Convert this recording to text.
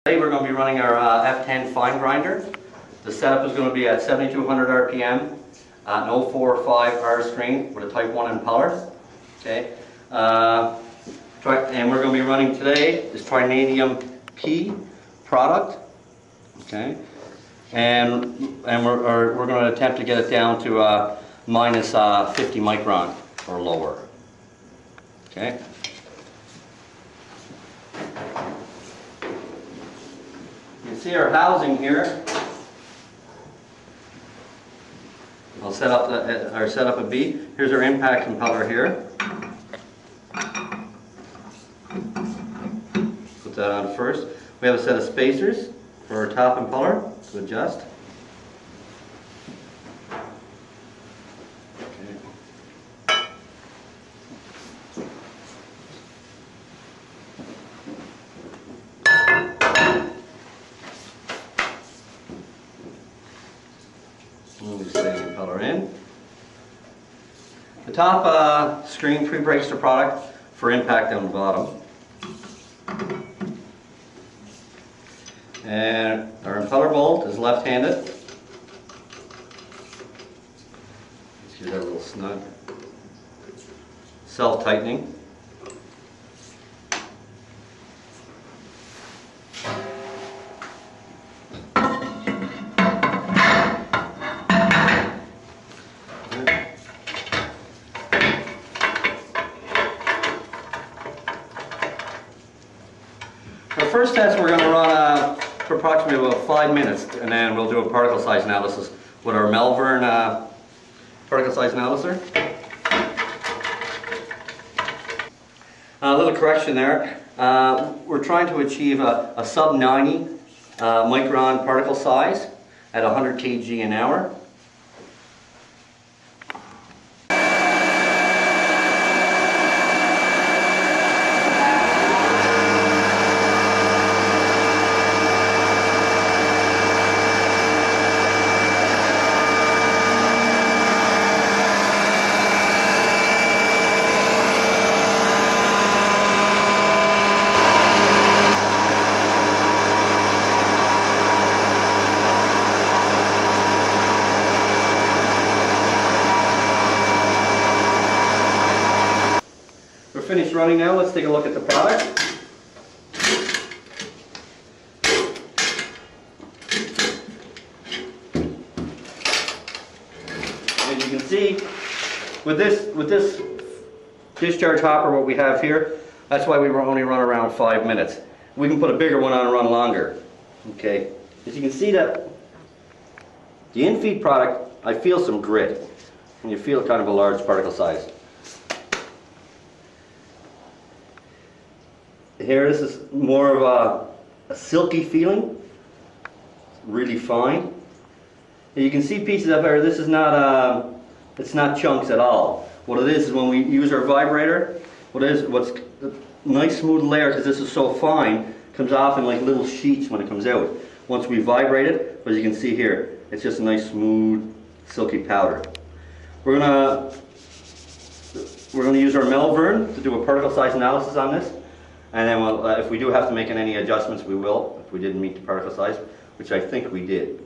Today we're going to be running our F10 fine grinder. The setup is going to be at 7200 RPM at an 045 R screen with a Type 1 impeller. Okay. And we're going to be running today this Trananium P product. Okay. And we're going to attempt to get it down to minus 50 micron or lower. Okay. You can see our housing here. I'll set up a B. Here's our impact impeller here. Put that on first. We have a set of spacers for our top impeller to adjust. Move the impeller in. The top screen pre-breaks the product for impact on the bottom. And our impeller bolt is left-handed. Let's use that a little snug. Self-tightening. The first test we're going to run for approximately about 5 minutes, and then we'll do a particle size analysis with our Melbourne particle size analyzer. A little correction there. We're trying to achieve a sub 90 micron particle size at 100 kg an hour. We're finished running now. Let's take a look at the product. As you can see, with this discharge hopper, what we have here, that's why we only run around 5 minutes. We can put a bigger one on and run longer. Okay. As you can see, that the in-feed product, I feel some grit, and you feel kind of a large particle size. Here, this is more of a silky feeling, really fine. And you can see pieces of air. This is not it's not chunks at all. What it is when we use our vibrator, what's the nice smooth layer, because this is so fine, comes off in like little sheets when it comes out. Once we vibrate it, as you can see here, it's just a nice smooth silky powder. We're gonna use our Melbourne to do a particle size analysis on this. And then if we do have to make any adjustments, we will, if we didn't meet the particle size, which I think we did.